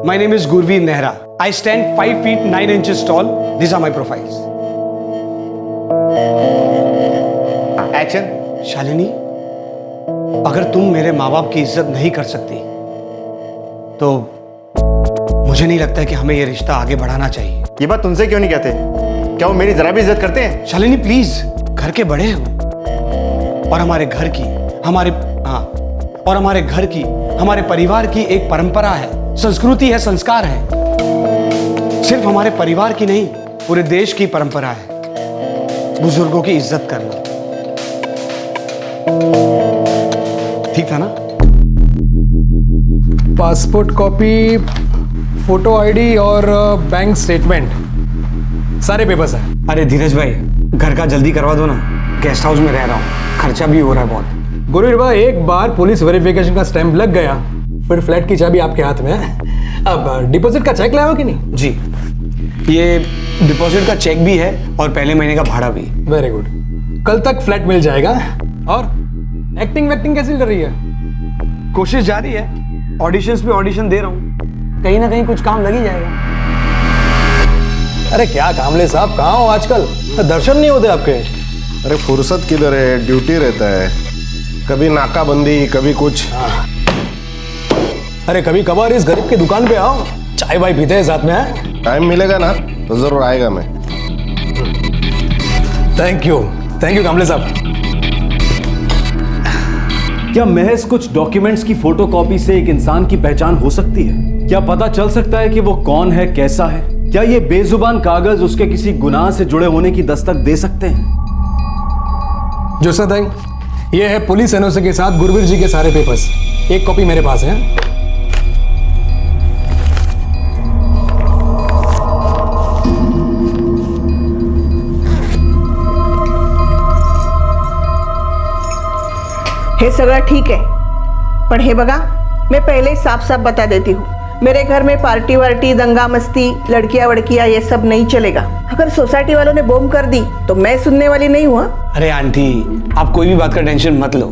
My name is Gurveer Nehra. I stand 5 feet 9 inches tall. These are my profiles. Action. Shalini, अगर तुम मेरे माँ बाप की इज्जत नहीं कर सकती तो मुझे नहीं लगता है कि हमें यह रिश्ता आगे बढ़ाना चाहिए। ये बात तुमसे क्यों नहीं कहते? क्या वो मेरी जरा भी इज्जत करते हैं? शालिनी प्लीज, घर के बड़े हो और हमारे घर की हमारे परिवार की एक परंपरा है, संस्कृति है, संस्कार है। सिर्फ हमारे परिवार की नहीं, पूरे देश की परंपरा है बुजुर्गों की इज्जत करना। ठीक था ना? पासपोर्ट कॉपी, फोटो आईडी और बैंक स्टेटमेंट, सारे पेपर्स हैं। अरे धीरज भाई, घर का जल्दी करवा दो ना, गेस्ट हाउस में रह रहा हूँ, खर्चा भी हो रहा है बहुत। गुरुवीर भाई, एक बार पुलिस वेरिफिकेशन का स्टैंप लग गया, फिर फ्लैट की चाबी आपके हाथ में है। अब डिपॉजिट का चेक लाया हो कि नहीं? जी, ये डिपॉजिट का चेक भी है और पहले महीने का भाड़ा भी। वेरी गुड, कल तक फ्लैट मिल जाएगा। और एक्टिंग वैक्टिंग कैसी कर रही है? कोशिश जारी है, ऑडिशंस पे ऑडिशन दे रहा हूँ, कहीं ना कहीं कुछ काम लग ही जाएगा। अरे क्या कामले साहब, कहाँ हो आजकल? दर्शन नहीं होते आपके। अरे फुर्सत किधर है, ड्यूटी रहता है, कभी नाकाबंदी कभी कुछ। अरे कभी कभार इस गरीब की दुकान पे आओ, चाय वाय पीते हैं साथ में। है टाइम मिलेगा ना तो जरूर आएगा मैं। थैंक यू कामले साहब। क्या महज कुछ डॉक्यूमेंट्स की फोटोकॉपी से एक इंसान की पहचान हो सकती है? क्या पता चल सकता है कि वो कौन है, कैसा है? क्या ये बेजुबान कागज उसके किसी गुनाह से जुड़े होने की दस्तक दे सकते हैं? जो सर, ये है पुलिस एनओसी के साथ गुरवीर जी के सारे पेपर्स। एक कॉपी मेरे पास है। हे सगळं ठीक आहे, पण हे बघा, मैं पहले साफ साफ बता देती हूँ, मेरे घर में पार्टी वार्टी, दंगा मस्ती, लड़कियां वड़कियां ये सब नहीं चलेगा। अगर सोसाइटी वालों ने बॉम्ब कर दी तो मैं सुनने वाली नहीं हुआ। अरे आंटी, आप कोई भी बात का टेंशन मत लो।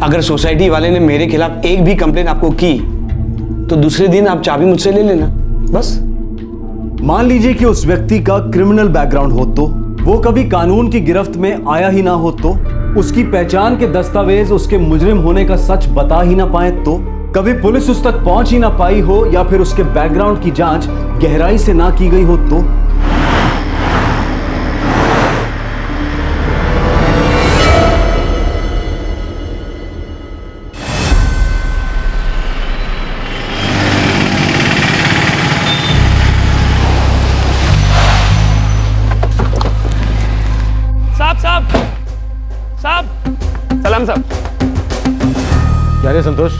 अगर सोसाइटी वाले ने मेरे खिलाफ एक भी कंप्लेन आपको की तो दूसरे दिन आप चाबी मुझसे ले लेना, बस। मान लीजिए कि उस व्यक्ति का क्रिमिनल बैकग्राउंड हो, तो वो कभी कानून की गिरफ्त में आया ही ना हो, तो उसकी पहचान के दस्तावेज उसके मुजरिम होने का सच बता ही ना पाए, तो कभी पुलिस उस तक पहुंच ही ना पाई हो, या फिर उसके बैकग्राउंड की जांच गहराई से ना की गई हो, तो साहब सलाम साहब। क्या रे संतोष,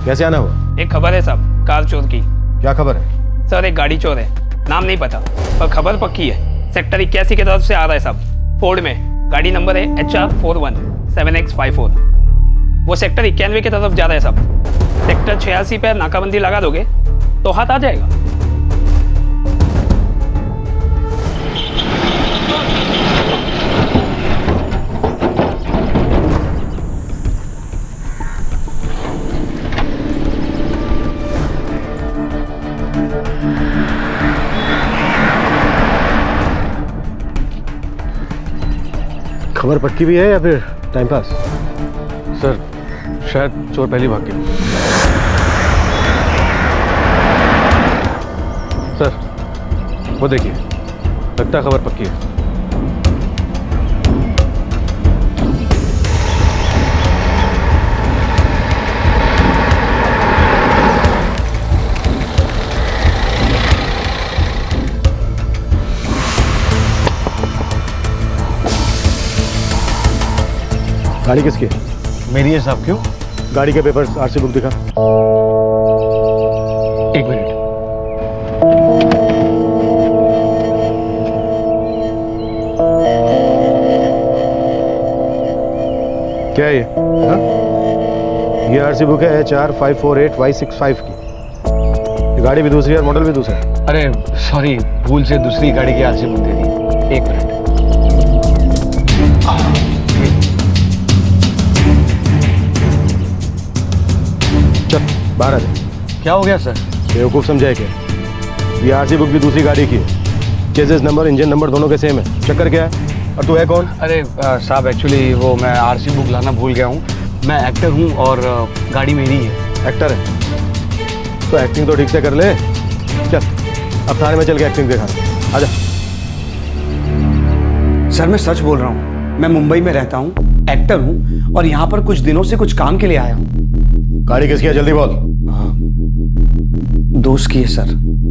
कैसे आना हुआ? एक खबर है साहब, कार चोर की। क्या खबर है? सर एक गाड़ी चोर है, नाम नहीं पता पर खबर पक्की है। सेक्टर 81 की तरफ से आ रहा है साहब, फोर्ड में। गाड़ी नंबर है HR41 7X54। वो सेक्टर 91 की तरफ जा रहा है साहब। सेक्टर 86 पर नाकाबंदी लगा दोगे तो हाथ आ जाएगा। खबर पक्की भी है या फिर टाइम पास? सर शायद चोर पहले भाग गया। सर वो देखिए, लगता है खबर पक्की है। गाड़ी किसकी है? मेरी है साहब। क्यों? गाड़ी के पेपर्स, आरसी बुक दिखा। एक मिनट। क्या है ये? हाँ? ये आरसी बुक है HR548Y65 की। ये गाड़ी भी दूसरी है और मॉडल भी दूसरा है। अरे सॉरी, भूल से दूसरी गाड़ी की आरसी बुक दे दी। एक मिनट। चल बाहर आ जा। क्या हो गया सर? बेवकूफ समझाए क्या? ये आरसी बुक भी दूसरी गाड़ी की है। चेसिस नंबर इंजन नंबर दोनों के सेम है। चक्कर क्या है? और तू है कौन? अरे साहब एक्चुअली वो मैं आरसी बुक लाना भूल गया हूँ। मैं एक्टर हूँ और गाड़ी मेरी है। एक्टर है तो एक्टिंग तो ठीक से कर ले। चल अब थाने में चल के एक्टिंग दिखा। आजा। सर मैं सच बोल रहा हूँ, मैं मुंबई में रहता हूँ, एक्टर हूँ और यहाँ पर कुछ दिनों से कुछ काम के लिए आया हूँ। गाड़ी किसकी है? जल्दी बोल। दोस्त की है सर।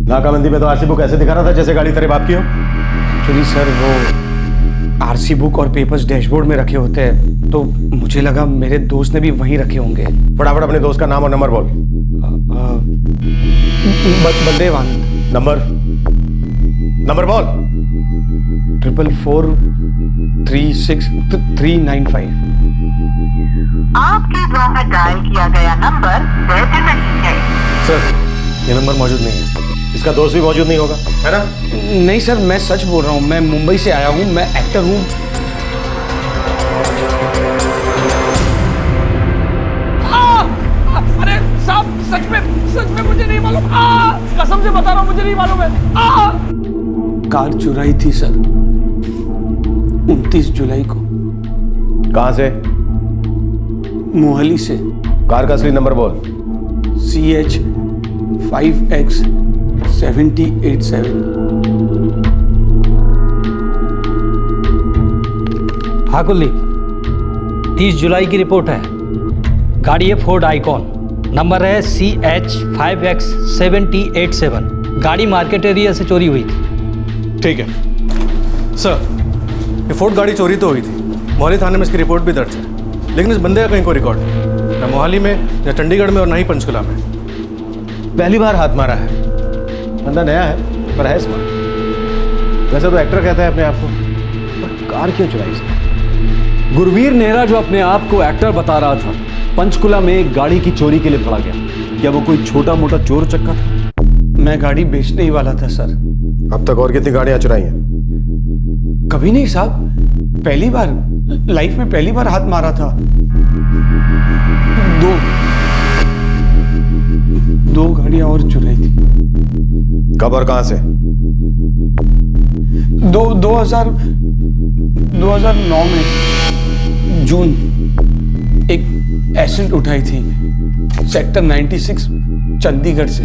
नाकाबंदी पे तो आरसी बुक ऐसे दिखा रहा था जैसे गाड़ी तेरे बाप की हो। एक्चुअली सर वो आरसी बुक और पेपर्स डैशबोर्ड में रखे होते हैं तो मुझे लगा मेरे दोस्त ने भी वहीं रखे होंगे। फटाफट अपने दोस्त का नाम और नंबर बोल। बलदेव आनंद। नंबर बोल। 44436 आपके द्वारा डायल किया गया नंबर वैध नहीं है। सर ये नंबर मौजूद नहीं है। इसका दोस्त भी मौजूद नहीं होगा, है ना? नहीं सर मैं सच बोल रहा हूँ, मैं मुंबई से आया हूँ, मैं एक्टर हूँ। अरे साहब सच में मुझे नहीं मालूम। कसम से बता रहा हूँ मुझे नहीं मालूम है। कार चुराई थी सर 29 जुलाई को। कहाँ से? मोहाली से। कार का असली नंबर बोल। CH 5X 7087। हाँ कुलदीप, 30 जुलाई की रिपोर्ट है। गाड़ी है फोर्ड आइकॉन, नंबर है CH 5X 7087। गाड़ी मार्केट एरिया से चोरी हुई थी। ठीक है सर, ये फोर्ड गाड़ी चोरी तो हुई थी। मोहाली थाने में इसकी रिपोर्ट भी दर्ज है, लेकिन इस बंदे का कहीं कोई रिकॉर्ड नहीं, ना मोहाली में, ना चंडीगढ़ में और ना ही पंचकुला में। पहली बार हाथ मारा है। बंदा नया है पर है स्मार्ट। वैसे तो एक्टर कहता है अपने आप को, पर कार क्यों चुराई इसने? गुरवीर नेहरा जो अपने आप को एक्टर बता रहा था, पंचकुला में एक गाड़ी की चोरी के लिए पड़ा गया। क्या वो कोई छोटा मोटा चोर चक्का था? मैं गाड़ी बेचने ही वाला था सर। अब तक और कितनी गाड़ियां चुराई हैं? कभी नहीं साहब, पहली बार लाइफ में पहली बार हाथ मारा था। दो गाड़ियां और चुराई थी। कब और कहां से? 2009 में जून एक एसिड उठाई थी सेक्टर 96 चंडीगढ़ से।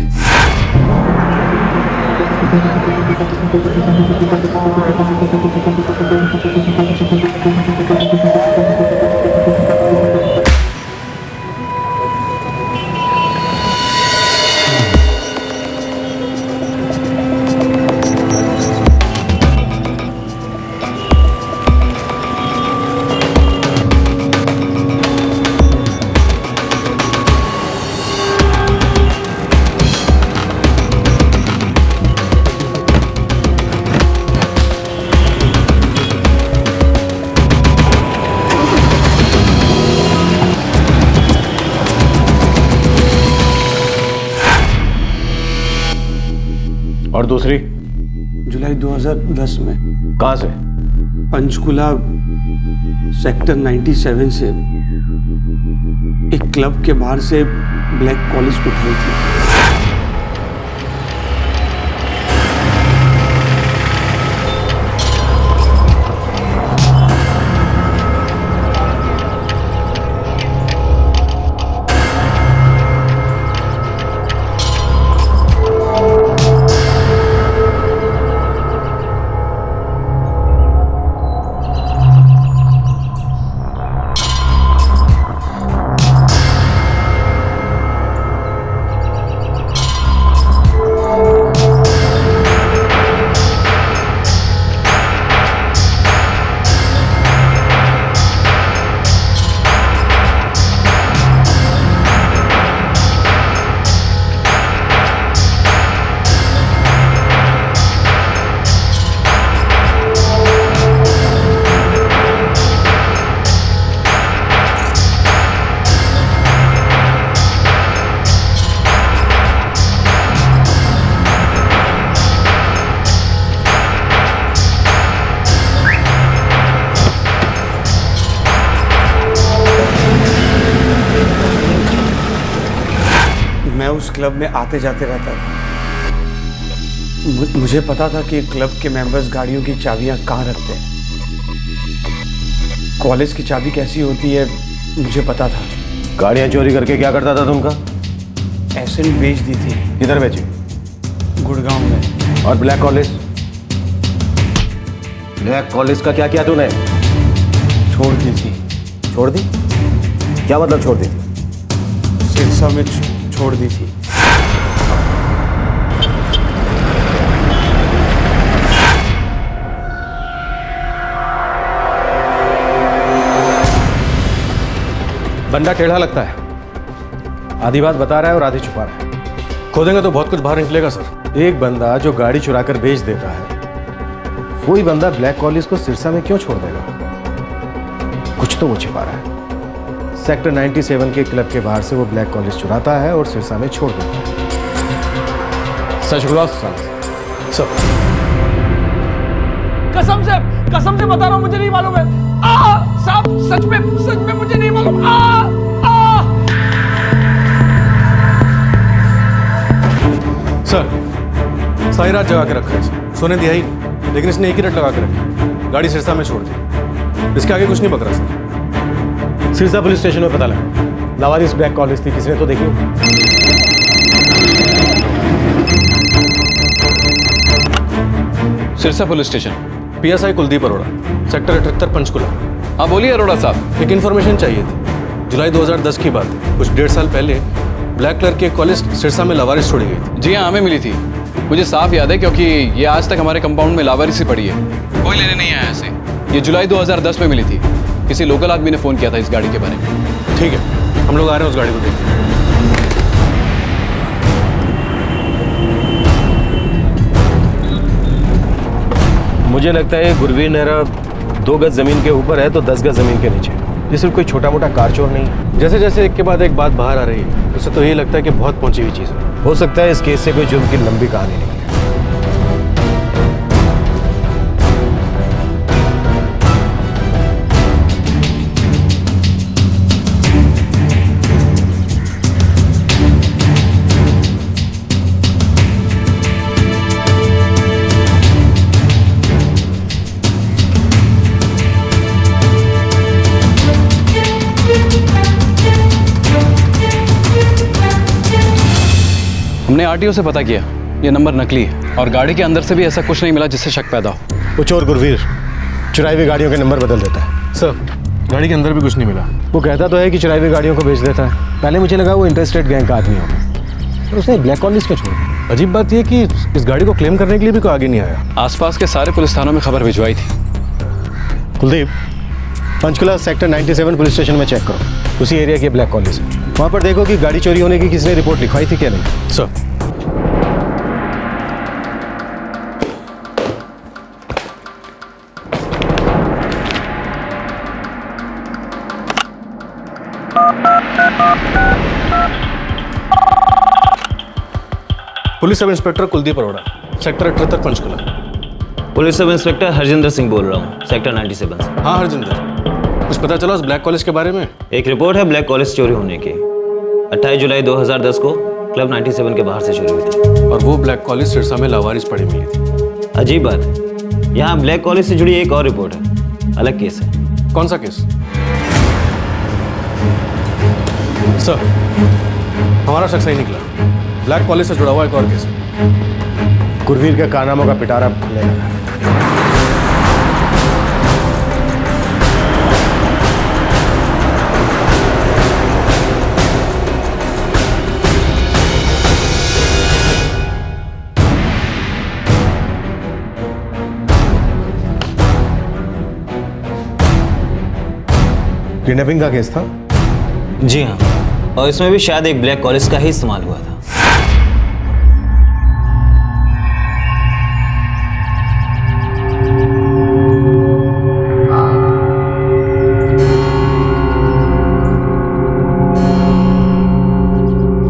और दूसरी? जुलाई 2010 में। कहां से? पंचकुला सेक्टर 97 से एक क्लब के बाहर से ब्लैक कॉलेज उठाई थी। मैं उस क्लब में आते जाते रहता था। मुझे पता था कि क्लब के मेंबर्स गाड़ियों की चाबियां कहाँ रखते हैं। कॉलेज की चाबी कैसी होती है मुझे पता था। गाड़ियां चोरी करके क्या करता था तुमका? एसिड बेच दी थी किधर बेची? गुड़गांव में। और ब्लैक कॉलेज? ब्लैक कॉलेज का क्या किया तूने? छोड़ दी थी। छोड़ दी? क्या मतलब छोड़ दी? सिरसा में छोड़ दी थी। बंदा टेढ़ा लगता है, आधी बात बता रहा है और आधी छुपा रहा है। खोदेंगे तो बहुत कुछ बाहर निकलेगा सर। एक बंदा जो गाड़ी चुरा कर बेच देता है, वही बंदा ब्लैक कॉलेज को सिरसा में क्यों छोड़ देगा? कुछ तो वो छिपा रहा है। सेक्टर 97 के क्लब के बाहर से वो ब्लैक कॉलेज चुराता है और सिरसा में छोड़ देता है। सच बोला सर। कसम से बता रहा हूं, मुझे नहीं मालूम है। साहब सच में मुझे नहीं मालूम। सर सारी रात जगा के रखा है, सोने दिया ही नहीं, लेकिन इसने एक ही रट लगा के रखी, गाड़ी सिरसा में छोड़ दी। इसके आगे कुछ नहीं बक रहा सर। सिरसा पुलिस स्टेशन में पता लगा लावारिस ब्लैक कॉलेज थी, किसने तो देखी होगी। Sirsa police station. PSI Kuldeep Arora, sector 78 Panchkula. हाँ बोलिए अरोड़ा साहब। एक इन्फॉर्मेशन चाहिए थी। जुलाई 2010 की बात है, कुछ 1.5 साल पहले ब्लैक कलर की एक कॉलेज सिरसा में लावारिस छोड़ी गई थी। जी हाँ हमें मिली थी, मुझे साफ याद है क्योंकि ये आज तक हमारे कंपाउंड में लावारिस ही पड़ी है, कोई लेने नहीं आया ऐसे। ये जुलाई 2010 में मिली थी, किसी लोकल आदमी ने फ़ोन किया था इस गाड़ी के बारे में। ठीक है, हम लोग आ रहे हैं उस गाड़ी को देखने। मुझे लगता है गुरवीर नेहरा 2 गज जमीन के ऊपर है तो 10 गज जमीन के नीचे। ये सिर्फ कोई छोटा मोटा कार चोर नहीं है। जैसे जैसे एक के बाद एक बात बाहर आ रही है, उससे तो यही लगता है कि बहुत पहुंची हुई चीज़ है। हो सकता है इस केस से कोई जुर्म की लंबी कहानी निकले। हमने RTO से पता किया, ये नंबर नकली है और गाड़ी के अंदर से भी ऐसा कुछ नहीं मिला जिससे शक पैदा हो। वो चोर गुरवीर चुराई हुई गाड़ियों के नंबर बदल देता है। सर गाड़ी के अंदर भी कुछ नहीं मिला। वो कहता तो है कि चुराई हुई गाड़ियों को बेच देता है। पहले मुझे लगा वो इंटरेस्टेड गैंग का आदमी होगा, पर उसने ब्लैक कॉलेज क्यों छोड़ दिया? अजीब बात यह कि इस गाड़ी को क्लेम करने के लिए भी कोई आगे नहीं आया। आसपास के सारे पुलिस थानों में खबर भिजवाई थी। Kuldeep, Panchkula sector 97 police station में चेक करो, उसी एरिया की ब्लैक कॉलेज है। वहाँ पर देखो कि गाड़ी चोरी होने की किसने रिपोर्ट लिखवाई थी क्या नहीं। Sir police sub inspector Kuldeep Arora, sector 78 Panchkula. Police sub inspector Harjinder Singh बोल रहा हूँ, सेक्टर 97 से। हाँ हरजिंदर, कुछ पता चला उस ब्लैक कॉलेज के बारे में? एक रिपोर्ट है ब्लैक कॉलेज चोरी होने की। 28 जुलाई 2010 को क्लब 97 के बाहर से चोरी हुई थी। और वो ब्लैक कॉलेज सिरसा में लावारिस पड़ी मिली थी। अजीब बात है, यहाँ ब्लैक कॉलेज से जुड़ी एक और रिपोर्ट है, अलग केस है। कौन सा केस? सर हमारा शक सही निकला, ब्लैक कॉलेज से जुड़ा हुआ एक और केस है। गुरवीर के कारनामों का पिटारा खुलने लगा। किडनैपिंग का केस था? जी हाँ, और इसमें भी शायद एक ब्लैक कॉलेज का ही इस्तेमाल हुआ था।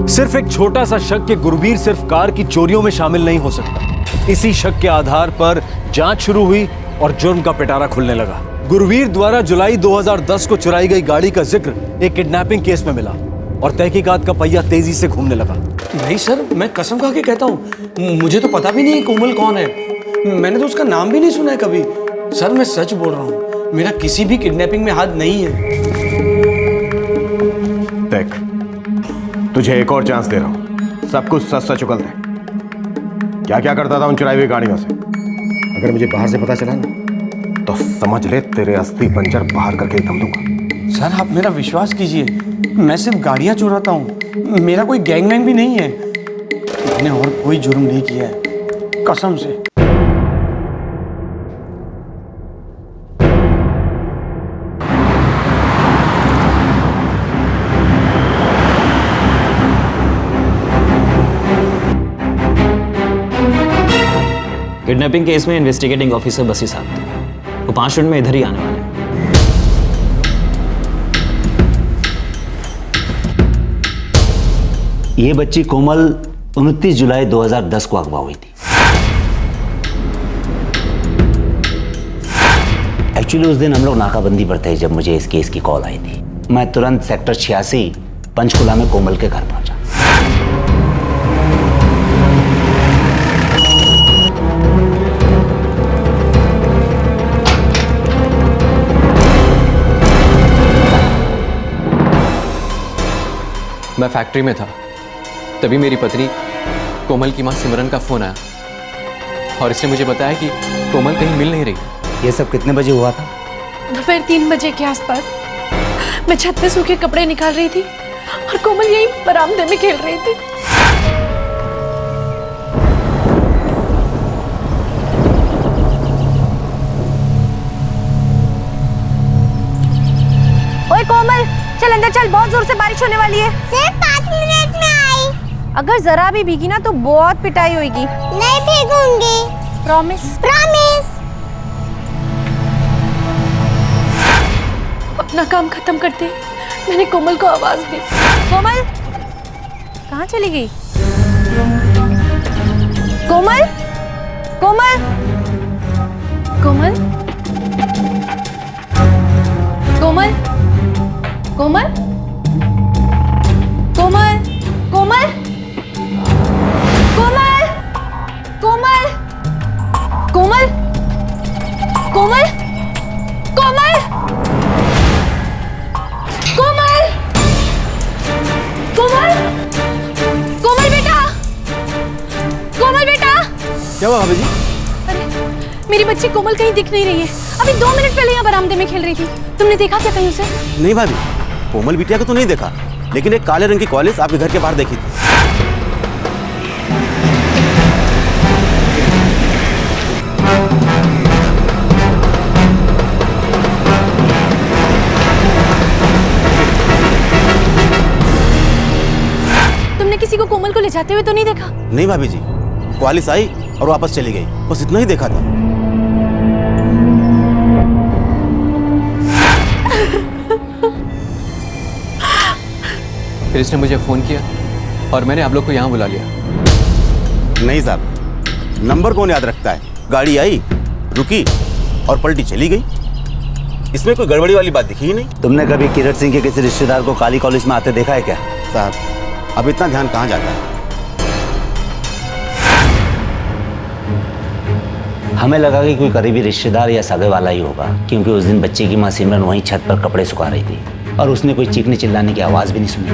सिर्फ एक छोटा सा शक कि गुरवीर सिर्फ कार की चोरियों में शामिल नहीं हो सकता। इसी शक के आधार पर जांच शुरू हुई और जुर्म का पिटारा खुलने लगा। गुरवीर द्वारा जुलाई 2010 को चुराई गई गाड़ी का जिक्र एक किडनैपिंग केस में मिला। और तहकीकात का पहिया तेजी से घूमने लगा। नहीं सर, मैं कसम खा के कहता हूँ, मुझे तो पता भी नहीं कोमल कौन है। मैंने तो उसका नाम भी नहीं सुना है कभी। सर मैं सच बोल रहा हूँ, मेरा किसी भी किडनैपिंग में हाथ नहीं है। देख, तुझे एक और चांस दे रहा हूं, सब कुछ सच सच उगल दे। क्या क्या करता था उन चुराई हुई गाड़ियों से? अगर मुझे बाहर से पता चला ना, तो समझ ले तेरे अस्थि पंजर बाहर करके दम दूंगा। सर आप मेरा विश्वास कीजिए, मैं सिर्फ गाड़ियाँ चुराता हूँ, मेरा कोई गैंगमैन भी नहीं है। मैंने और कोई जुर्म नहीं किया है, कसम से। किडनैपिंग केस में इन्वेस्टिगेटिंग ऑफिसर बसी साहब थे, वो 5 मिनट में इधर ही आने वाले हैं। ये बच्ची कोमल 29 जुलाई 2010 को अगवा हुई थी। एक्चुअली उस दिन हम लोग नाकाबंदी पर थे जब मुझे इस केस की कॉल आई थी। मैं तुरंत सेक्टर 86 पंचकुला में कोमल के घर पहुंचा। मैं फैक्ट्री में था, तभी मेरी पत्नी कोमल की मां सिमरन का फोन आया और इसने मुझे बताया कि कोमल कहीं मिल नहीं रही। ये सब कितने बजे हुआ था? दोपहर 3 बजे के आसपास। मैं छत पे सूखे कपड़े निकाल रही थी और कोमल यहीं बरामदे में खेल रही थी। ओए कोमल, चल अंदर चल, बहुत जोर से बारिश होने वाली है। सिर्फ 5 मिनट में आई। अगर जरा भी भीगी ना तो बहुत पिटाई होगी। नहीं भीगूंगी। प्रॉमिस? प्रॉमिस। अपना काम खत्म करते ही मैंने कोमल को आवाज दी। कोमल कहाँ चली गई? कोमल, कोमल, कोमल, कोमल, कोमल, कोमल, कोमल, कोमल, कोमल, कोमल, कोमल, कोमल, कोमल, कोमल, कोमल बेटा, कोमल बेटा। क्या हुआ भाभी जी? अरे मेरी बच्ची कोमल कहीं दिख नहीं रही है। अभी 2 मिनट पहले यहाँ बरामदे में खेल रही थी। तुमने देखा क्या कहीं उसे? नहीं भाभी, कोमल बिटिया को तो नहीं देखा, लेकिन एक काले रंग की कॉलेज आपके घर के बाहर देखी थी। तुमने किसी को कोमल को ले जाते हुए तो नहीं देखा? नहीं भाभी जी, क्वालिस आई और वापस चली गई, बस इतना ही देखा था। फिर इसने मुझे फ़ोन किया और मैंने आप लोग को यहाँ बुला लिया। नहीं साहब, नंबर कौन याद रखता है? गाड़ी आई, रुकी और पलटी चली गई। इसमें कोई गड़बड़ी वाली बात दिखी ही नहीं। तुमने कभी किरण सिंह के किसी रिश्तेदार को काली कॉलेज में आते देखा है क्या? साहब अब इतना ध्यान कहाँ जाता है? हमें लगा कि कोई करीबी रिश्तेदार या सगे वाला ही होगा, क्योंकि उस दिन बच्चे की मां सिमरन वहीं छत पर कपड़े सुखा रही थी और उसने कोई चीखने चिल्लाने की आवाज भी नहीं सुनी।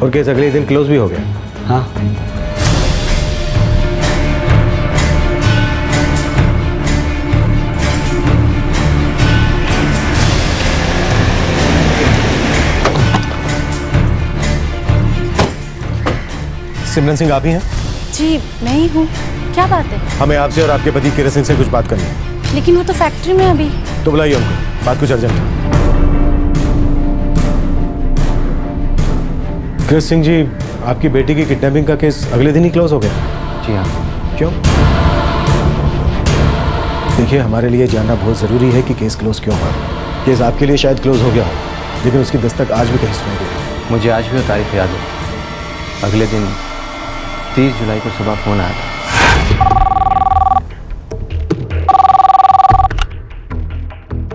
और केस अगले दिन क्लोज भी हो गया? हाँ। सिमरन सिंह आप ही हैं? जी मैं ही हूँ। क्या बात है? हमें आपसे और आपके पति किरण सिंह से कुछ बात करनी है। लेकिन वो तो फैक्ट्री में अभी। तो बुलाइए उनको, बात कुछ अर्जेंट है। किरण सिंह जी, आपकी बेटी की किडनैपिंग का केस अगले दिन ही क्लोज हो गया? जी हाँ। क्यों? देखिए, हमारे लिए जानना बहुत ज़रूरी है कि केस क्लोज क्यों हुआ। केस आपके लिए शायद क्लोज हो गया हो, लेकिन उसकी दस्तक आज भी कहीं सुनाई दे रही है। मुझे आज भी वो तारीख याद है। अगले दिन 30 जुलाई को सुबह फ़ोन आया था।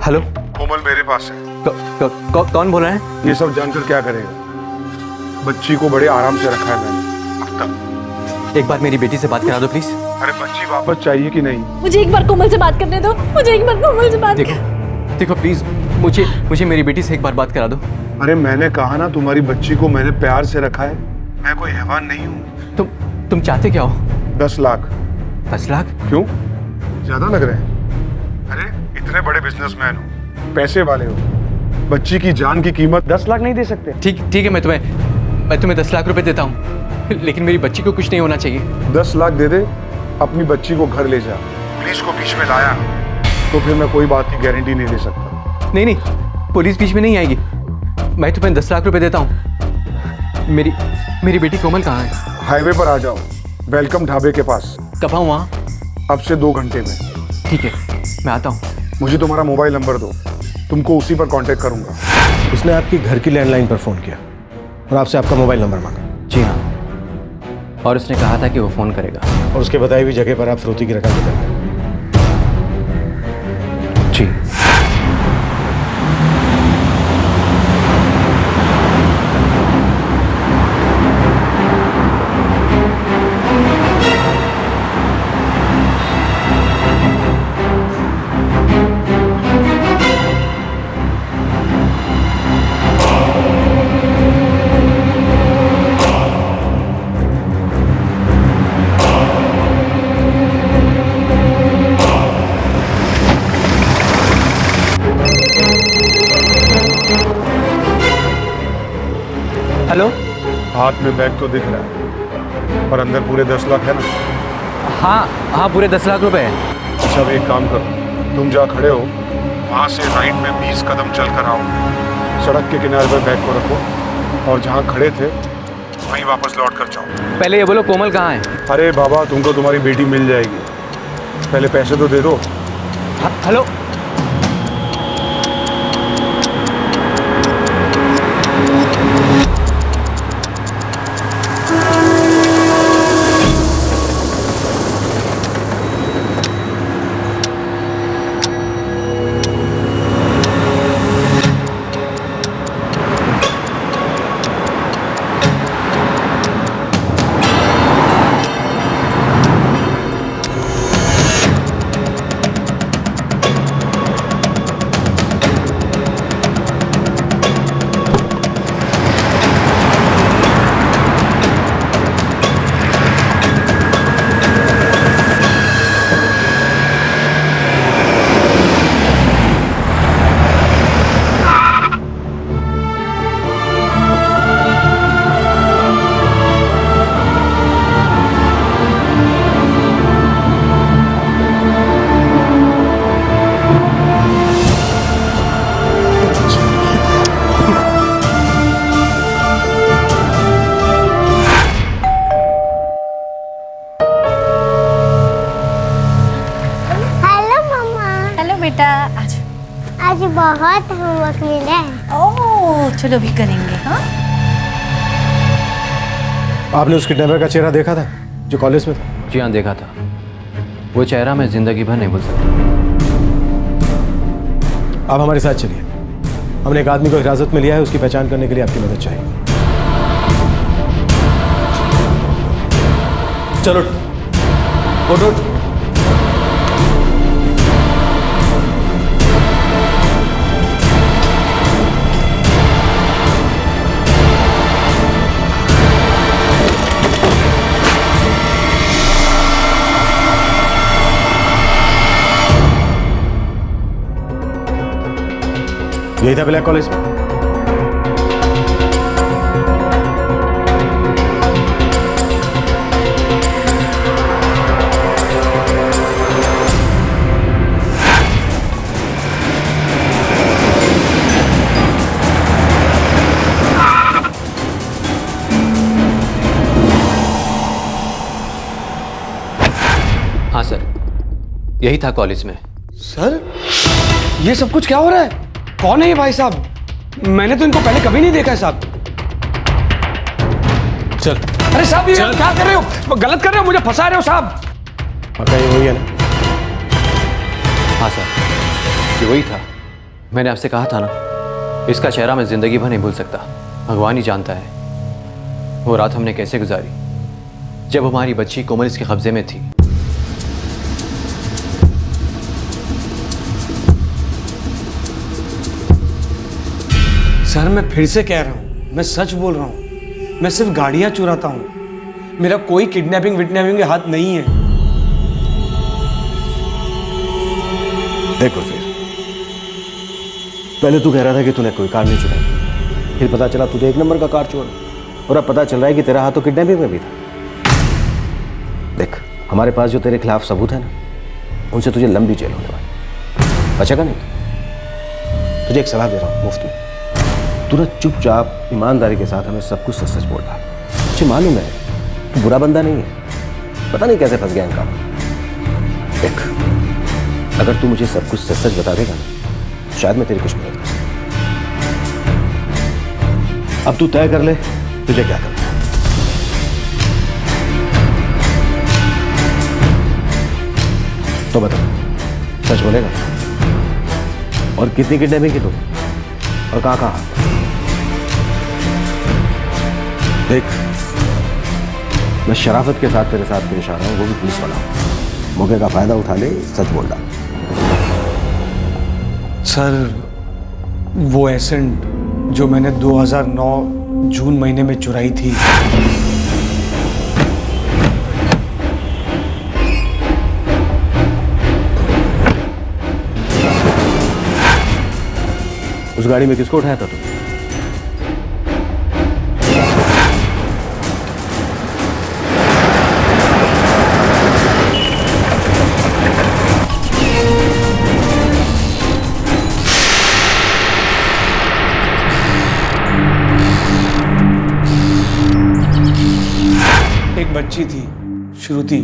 हेलो, कोमल मेरे पास है। कौन बोल रहा है? ये सब जानकर क्या करेगा? बच्ची को बड़े आराम से रखा है मैंने अब तक। एक बार मेरी बेटी से बात करा दो प्लीज। अरे बच्ची वापस चाहिए कि नहीं? मुझे एक बार कोमल से बात करने दो, मुझे एक बार कोमल से बात देखो प्लीज, मुझे मेरी बेटी से एक बार बात करा दो। अरे मैंने कहा ना, तुम्हारी बच्ची को मैंने प्यार से रखा है, मैं कोई हैवान नहीं हूँ। तुम चाहते क्या हो? 10 लाख। 10 लाख? क्यों, ज्यादा लग रहे हैं? अरे इतने बड़े बिजनेसमैन हो, पैसे वाले हो, बच्ची की जान की कीमत 10 लाख नहीं दे सकते? ठीक है, मैं तुम्हें 10 लाख रुपए देता हूँ, लेकिन मेरी बच्ची को कुछ नहीं होना चाहिए। 10 लाख दे दे, अपनी बच्ची को घर ले जा। पुलिस को बीच में लाया तो फिर मैं कोई बात की गारंटी नहीं दे सकता। नहीं, पुलिस बीच में नहीं आएगी। मैं तुम्हें 10 लाख रुपए देता हूँ। मेरी बेटी कोमल कहाँ है? हाईवे पर आ जाओ, वेलकम ढाबे के पास। कब आऊँ वहाँ? अब से 2 घंटे में। ठीक है, मैं आता हूँ। मुझे तुम्हारा मोबाइल नंबर दो, तुमको उसी पर कांटेक्ट करूंगा। उसने आपकी घर की लैंडलाइन पर फोन किया और आपसे आपका मोबाइल नंबर मांगा। जी हाँ, और उसने कहा था कि वो फोन करेगा। और उसके बताई हुई जगह पर आप फिरौती की रकम निकल गए। जी। हेलो। हाथ में बैग तो दिख रहा है, पर अंदर पूरे 10 लाख है ना? हाँ, पूरे 10 लाख रुपए हैं। अच्छा, अब एक काम करो, तुम जहाँ खड़े हो वहाँ से राइट में 20 कदम चल कर आओ, सड़क के किनारे पर बैग को रखो और जहाँ खड़े थे वहीं वापस लौट कर जाओ। पहले ये बोलो, कोमल कहाँ है? अरे बाबा, तुमको तुम्हारी बेटी मिल जाएगी, पहले पैसे तो दे दो। हेलो। आज बहुत होमवर्क मिला है। ओह, चलो भी करेंगे। हाँ, आपने उस किडनैपर का चेहरा देखा था जो कॉलेज में था? जी हाँ, देखा था। वो चेहरा मैं जिंदगी भर नहीं भूल सकता। आप हमारे साथ चलिए, हमने एक आदमी को हिरासत में लिया है, उसकी पहचान करने के लिए आपकी मदद चाहिए। चलो उठ। यही था ब्लैक कॉलेज में? हाँ सर, यही था कॉलेज में। सर, ये सब कुछ क्या हो रहा है? कौन है ये भाई साहब? मैंने तो इनको पहले कभी नहीं देखा है साहब। चल। अरे साहब, ये क्या कर रहे हो? गलत कर रहे हो, मुझे फंसा रहे हो साहब। पक्का ये वही है ना? हाँ सर, ये वही था। मैंने आपसे कहा था ना इसका चेहरा मैं जिंदगी भर नहीं भूल सकता। भगवान ही जानता है वो रात हमने कैसे गुजारी जब हमारी बच्ची कोमल इसके कब्जे में थी। सर मैं फिर से कह रहा हूँ, मैं सच बोल रहा हूँ। मैं सिर्फ गाड़ियां चुराता हूँ, मेरा कोई किडनैपिंग विडनैपिंग के हाथ नहीं है। देखो फिर, पहले तू कह रहा था कि तूने कोई कार नहीं चुराई, फिर पता चला तू तो 1 नंबर का कार चोर, और अब पता चल रहा है कि तेरा हाथ तो किडनैपिंग में भी था। देख, हमारे पास जो तेरे खिलाफ सबूत है ना, उनसे तुझे लंबी जेल होने वाली। बचेगा नहीं। तुझे एक सलाह दे रहा हूँ मुफ्त में, तू ना चुपचाप ईमानदारी के साथ हमें सब कुछ सच सच बोल रहा है। मुझे मालूम है तू बुरा बंदा नहीं है, पता नहीं कैसे फंस गया इनका। देख, अगर तू मुझे सब कुछ सच सच बता देगा ना, शायद मैं तेरी कुछ मदद कर सकूं। अब तू तय कर ले तुझे क्या करना है। तो बता, सच बोलेगा? और कितनी किडनैपिंग की तू, और कहां कहां? देख, मैं शराफत के साथ तेरे साथ पेश आ रहा हूं, वो भी पुलिस वाला हूं। मौके का फायदा उठा ले, सच बोल रहा। सर, वो एसेंट जो मैंने 2009 जून महीने में चुराई थी, उस गाड़ी में किसको उठाया था तू? एक बच्ची थी श्रुति,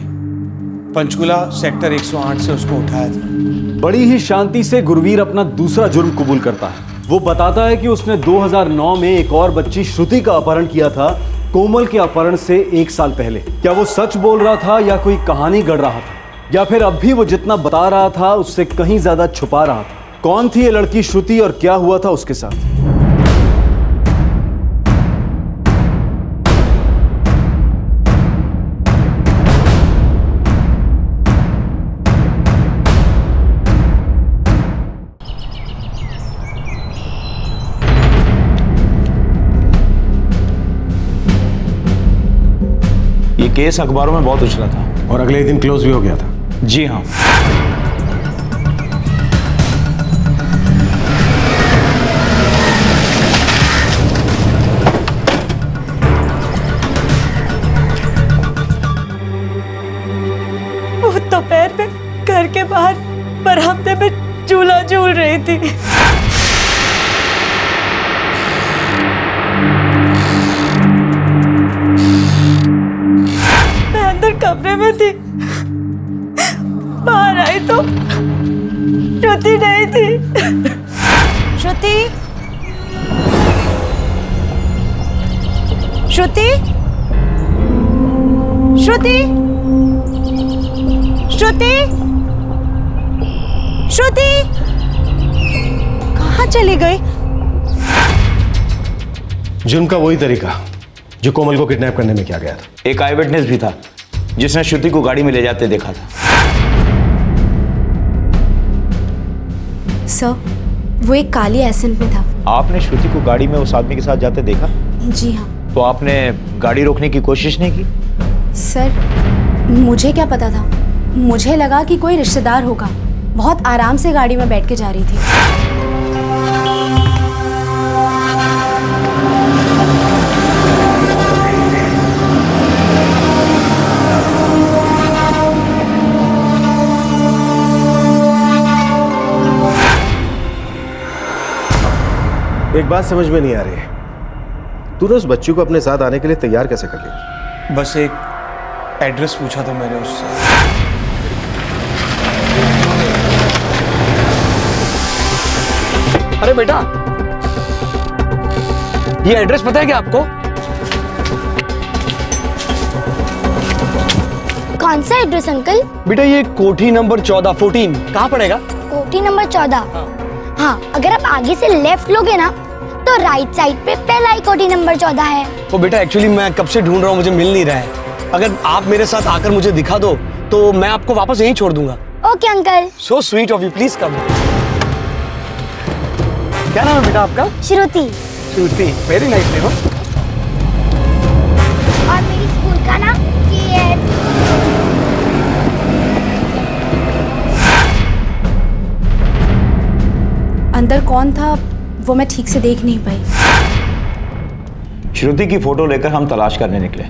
पंचकुला सेक्टर 108 से उसको उठाया था। बड़ी ही शांति से गुरवीर अपना दूसरा जुर्म कबूल करता है। वो बताता है कि उसने 2009 में एक और बच्ची श्रुति का अपहरण किया था, कोमल के अपहरण से 1 साल पहले। क्या वो सच बोल रहा था या कोई कहानी गढ़ रहा था, या फिर अब भी वो जितना बता रहा था उससे कहीं ज्यादा छुपा रहा था? कौन थी ये लड़की श्रुति और क्या हुआ था उसके साथ? केस अखबारों में बहुत उछला था और अगले दिन क्लोज भी हो गया था। जी हाँ। वो दोपहर में घर के बाहर बरामदे में झूला झूल रही थी। कमरे में थी, बाहर आई तो श्रुति नहीं थी। श्रुति, श्रुति, श्रुति, श्रुति, श्रुति, कहाँ चली गई? जुर्म का वही तरीका जो कोमल को किडनैप करने में किया गया था। एक आई विटनेस भी था जिसने श्रुति को गाड़ी में ले जाते देखा था। सर, वो एक काली एसेंट में था। आपने श्रुति को गाड़ी में उस आदमी के साथ जाते देखा? जी हाँ। तो आपने गाड़ी रोकने की कोशिश नहीं की? सर, मुझे क्या पता था, मुझे लगा कि कोई रिश्तेदार होगा। बहुत आराम से गाड़ी में बैठ के जा रही थी। एक बात समझ में नहीं आ रही है, तूने उस बच्ची को अपने साथ आने के लिए तैयार कैसे कर लिया? बस एक एड्रेस पूछा था मैंने उससे। अरे बेटा, ये एड्रेस पता है क्या आपको? कौन सा एड्रेस अंकल? बेटा ये कोठी नंबर 14 कहाँ पड़ेगा? कोठी नंबर 14। हाँ, अगर आप आगे से लेफ्ट लोगे ना तो राइट साइड पे पहला ही कोठी नंबर 14 है। वो बेटा एक्चुअली मैं कब से ढूंढ रहा हूँ, मुझे मिल नहीं रहा है। अगर आप मेरे साथ आकर मुझे दिखा दो तो मैं आपको वापस यहीं छोड़ दूंगा। Okay uncle. So sweet of you, please come. क्या नाम है बेटा आपका? श्रुति। श्रुति, वेरी नाइस नेम। और मेरी स्कूल का नाम KS। अंदर कौन था वो मैं ठीक से देख नहीं पाई। श्रुति की फोटो लेकर हम तलाश करने निकले,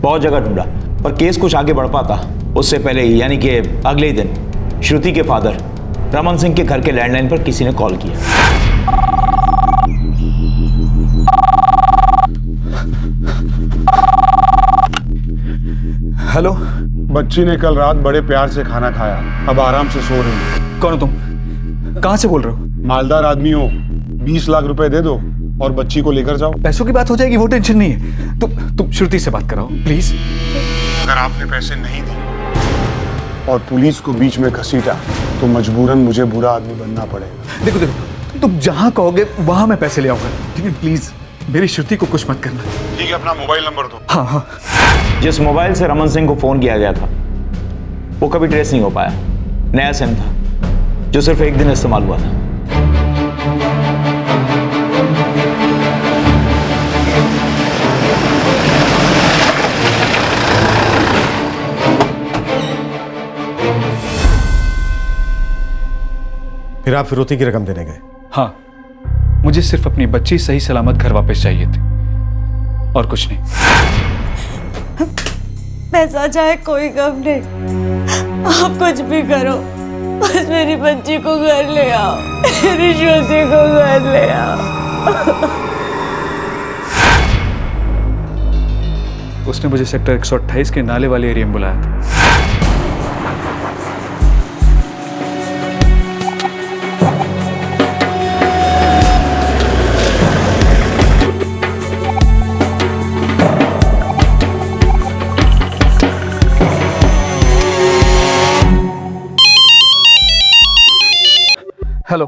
बहुत जगह ढूंढा, पर केस कुछ आगे बढ़ पाता उससे पहले ही, यानी कि अगले ही दिन श्रुति के फादर रमन सिंह के घर के लैंडलाइन पर किसी ने कॉल किया। हेलो। बच्ची ने कल रात बड़े प्यार से खाना खाया, अब आराम से सो रही है। कौन हो तुम? कहाँ से बोल रहे हो? मालदार आदमी हो, 20 लाख रुपए दे दो और बच्ची को लेकर जाओ। पैसों की बात हो जाएगी, वो टेंशन नहीं है। तुम श्रुति से बात कराओ प्लीज। अगर आपने पैसे नहीं दिए और पुलिस को बीच में घसीटा तो मजबूरन मुझे बुरा आदमी बनना पड़ेगा। देखो देखो, तुम जहाँ कहोगे वहां मैं पैसे ले आऊंगा, लेकिन प्लीज मेरी श्रुति को कुछ मत करना। ठीक है, अपना मोबाइल नंबर दो। हाँ हाँ। जिस मोबाइल से रमन सिंह को फोन किया गया था वो कभी ट्रेस नहीं हो पाया। नया सिम था जो सिर्फ एक दिन इस्तेमाल हुआ था। फिर आप फिरौती की रकम देने गए? हाँ, मुझे सिर्फ अपनी बच्ची सही सलामत घर वापस चाहिए थी और कुछ नहीं। पैसा चाहे कोई गम नहीं, आप कुछ भी करो, बस मेरी बच्ची को घर ले आओ, मेरी श्रुति को घर ले आओ। उसने मुझे सेक्टर 128 के नाले वाले एरिया में बुलाया था। हेलो।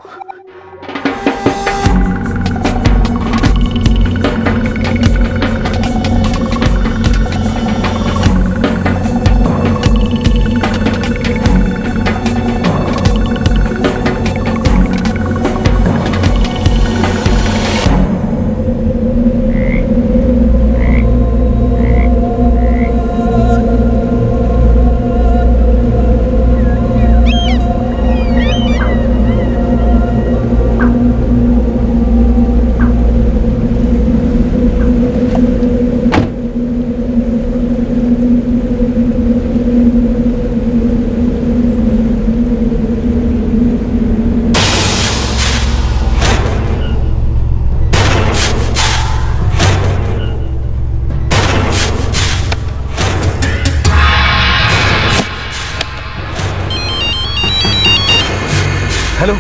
हेलो।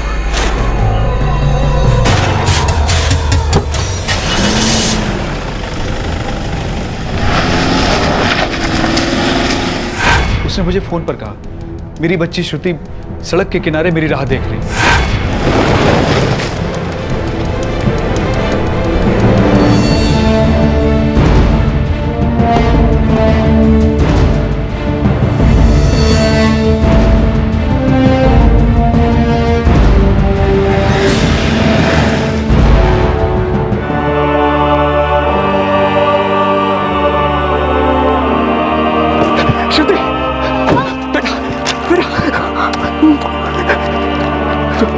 उसने मुझे फोन पर कहा मेरी बच्ची श्रुति सड़क के किनारे मेरी राह देख रही है।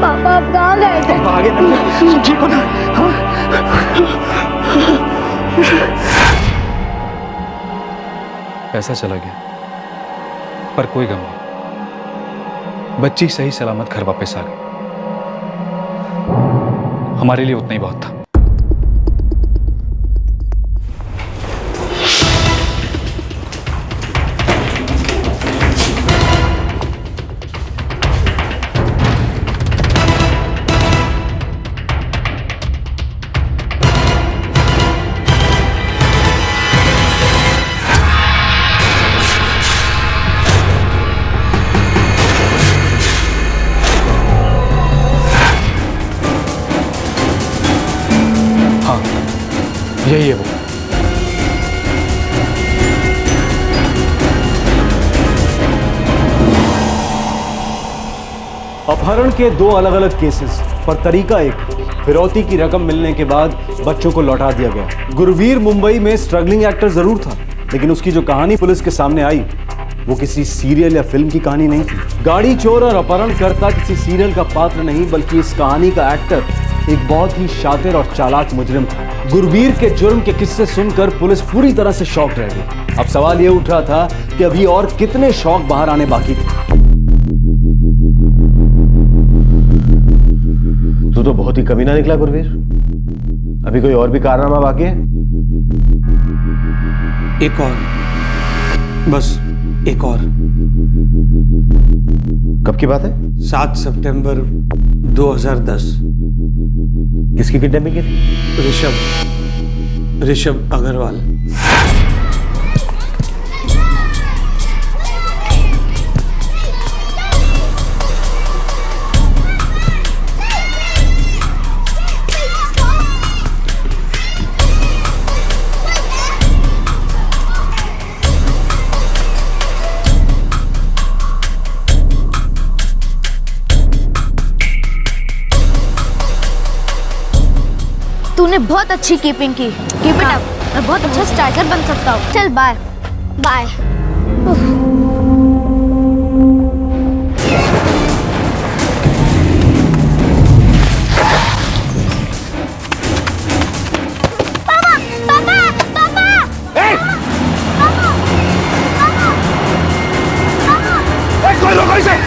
पापा आप कहाँ गए थे? पापा आगे ना, ठीक हो ना? हाँ? पैसा चला गया पर कोई गम नहीं, बच्ची सही सलामत घर वापस आ गई। हमारे लिए उतना ही बहुत था। यही है वो। अपहरण के 2 अलग अलग केसेस, पर तरीका एक, फिरौती की रकम मिलने के बाद बच्चों को लौटा दिया गया। गुरवीर मुंबई में स्ट्रगलिंग एक्टर जरूर था, लेकिन उसकी जो कहानी पुलिस के सामने आई वो किसी सीरियल या फिल्म की कहानी नहीं थी। गाड़ी चोर और अपहरणकर्ता किसी सीरियल का पात्र नहीं, बल्कि इस कहानी का एक्टर एक बहुत ही शातिर और चालाक मुजरिम था। गुरवीर के जुर्म के किस्से सुनकर पुलिस पूरी तरह से शॉक्ड रह गई। अब सवाल ये उठ रहा था कि अभी और कितने शौक बाहर आने बाकी थे। तू तो बहुत ही कमीना निकला गुरवीर। अभी कोई और भी कारनामा बाकी है? एक और, बस एक और। कब की बात है? 7 सितंबर 2010। किसकी किडनैपिंग की थी? ऋषभ अग्रवाल। तूने बहुत अच्छी कीपिंग की। Keep it up. मैं बहुत अच्छा स्ट्राइकर बन सकता हूँ। चल बाय बाय। पापा पापा पापा। कोई रोको इसे।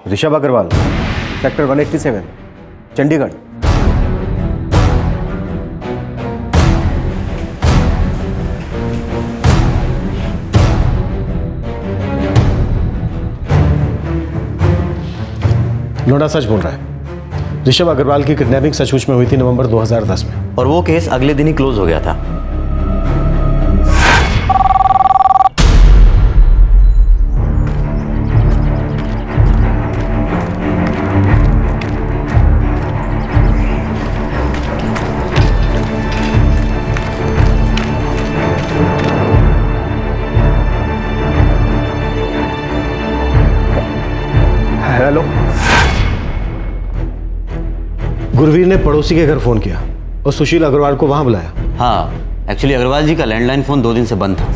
ऋषभ अग्रवाल, सेक्टर 187, चंडीगढ़। लोडा सच बोल रहा है। ऋषभ अग्रवाल की किडनैपिंग सचमुच में हुई थी नवंबर 2010 में, और वो केस अगले दिन ही क्लोज हो गया था। हेलो। गुरवीर ने पड़ोसी के घर फोन किया और सुशील अग्रवाल को वहां बुलाया। हाँ, एक्चुअली अग्रवाल जी का लैंडलाइन फोन 2 दिन से बंद था।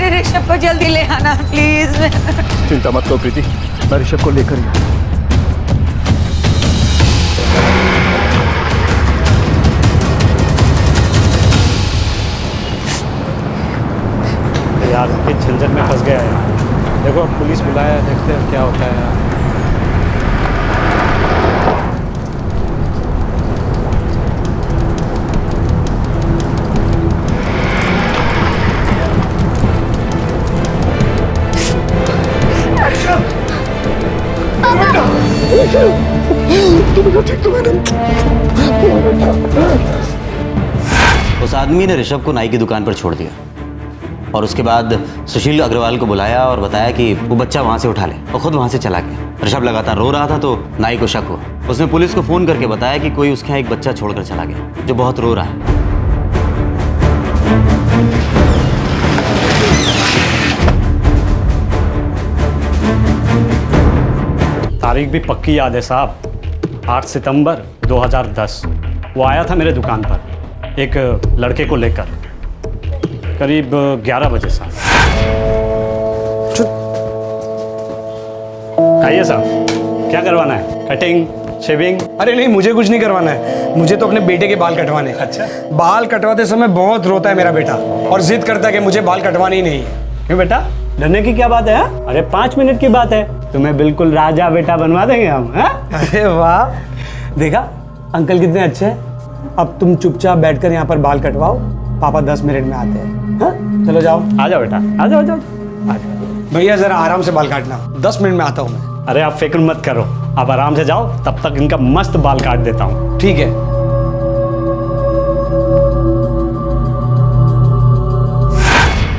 ऋषभ को जल्दी ले आना प्लीज। चिंता मत करो प्रीति, मैं ऋषभ को लेकर ही यार किस झंझट में फंस गया है। देखो पुलिस बुलाया है, देखते हैं क्या होता है यार। उस आदमी ने ऋषभ को नाई की दुकान पर छोड़ दिया और उसके बाद सुशील अग्रवाल को बुलाया और बताया कि वो बच्चा वहां से उठा ले, और खुद वहां से चला गया। ऋषभ लगातार रो रहा था तो नाई को शक हुआ। उसने पुलिस को फोन करके बताया कि कोई उसके यहाँ एक बच्चा छोड़कर चला गया जो बहुत रो रहा है। तारीख भी पक्की याद है साहब, 8 सितंबर 2010। वो आया था मेरे दुकान पर एक लड़के को लेकर, करीब 11 बजे साहब। आइए साहब, क्या करवाना है? Cutting, shaving? अरे नहीं, मुझे कुछ नहीं करवाना है, मुझे तो अपने बेटे के बाल कटवाने हैं। अच्छा। बाल कटवाते समय बहुत रोता है मेरा बेटा और जिद करता है कि मुझे बाल कटवाने ही नहीं है। क्यों बेटा, डरने की क्या बात है? अरे 5 मिनट की बात है, तुम्हें बिल्कुल राजा बेटा बनवा देंगे हम। अरे वाह, देखा अंकल कितने अच्छे हैं। अब तुम चुपचाप बैठकर यहाँ पर बाल कटवाओ, पापा 10 मिनट में आते हैं। हाँ? चलो जाओ। आ जाओ बेटा, आ जाओ, आ जाओ। भैया जरा आराम से बाल काटना, 10 मिनट में आता हूँ मैं। अरे आप फिक्र मत करो, आप आराम से जाओ, तब तक इनका मस्त बाल काट देता हूँ। ठीक है।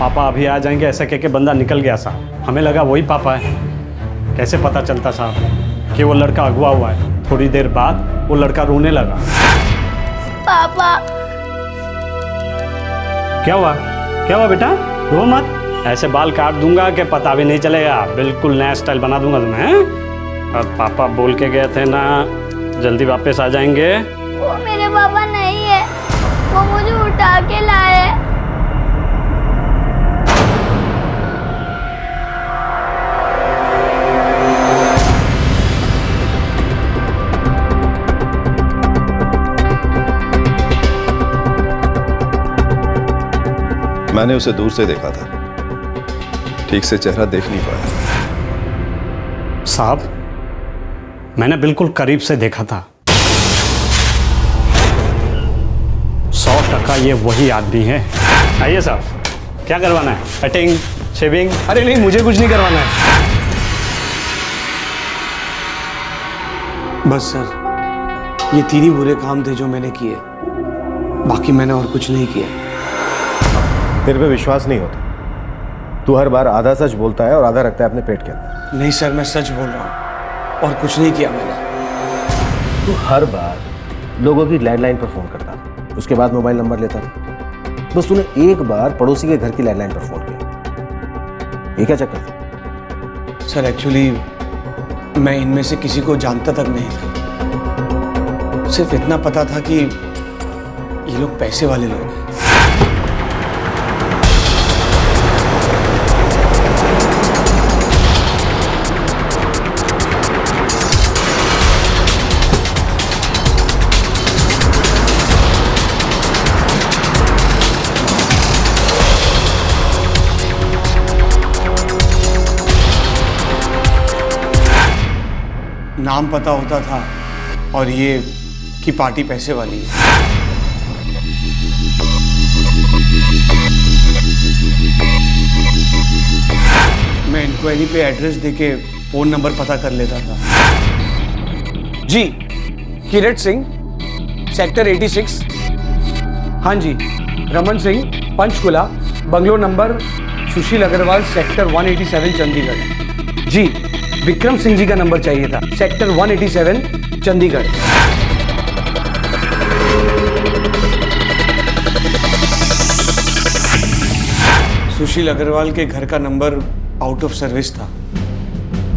पापा अभी आ जाएंगे ऐसा कह के बंदा निकल गया साहब। हमें लगा वही पापा है, कैसे पता चलता साहब कि वो लड़का अगवा हुआ है। थोड़ी देर बाद वो लड़का रोने लगा। पापा। क्या हुआ? क्या हुआ बेटा? रो मत, ऐसे बाल काट दूंगा कि पता भी नहीं चलेगा, बिल्कुल नया स्टाइल बना दूंगा तुम्हें। और पापा बोल के गए थे ना जल्दी वापस आ जाएंगे। वो मेरे पापा नहीं है, वो मुझे उठा के लाए। मैंने उसे दूर से देखा था, ठीक से चेहरा देख नहीं पाया। साहब मैंने बिल्कुल करीब से देखा था, 100% ये वही आदमी है। आइए साहब, क्या करवाना है? Cutting, shaving? अरे नहीं, मुझे कुछ नहीं करवाना है। बस सर, ये 3 ही बुरे काम थे जो मैंने किए, बाकी मैंने और कुछ नहीं किया। तेरे पे विश्वास नहीं होता, तू हर बार आधा सच बोलता है और आधा रखता है अपने पेट के अंदर। नहीं सर, मैं सच बोल रहा हूँ और कुछ नहीं किया मैंने। तू हर बार लोगों की लैंडलाइन पर फोन करता था, उसके बाद मोबाइल नंबर लेता था। बस तूने एक बार पड़ोसी के घर की लैंडलाइन पर फोन किया, ये क्या चक्कर था? सर एक्चुअली मैं इनमें से किसी को जानता तक नहीं था, सिर्फ इतना पता था कि ये लोग पैसे वाले लोग हैं। नाम पता होता था और ये कि पार्टी पैसे वाली है। मैं इंक्वायरी पे एड्रेस देके फोन नंबर पता कर लेता था। जी, किरट सिंह, सेक्टर 86। हाँ जी, रमन सिंह, पंचकुला, बंगलो नंबर सुशील अग्रवाल, सेक्टर 187 चंडीगढ़। जी, विक्रम सिंह जी का नंबर चाहिए था, सेक्टर 187 चंडीगढ़। सुशील अग्रवाल के घर का नंबर आउट ऑफ सर्विस था,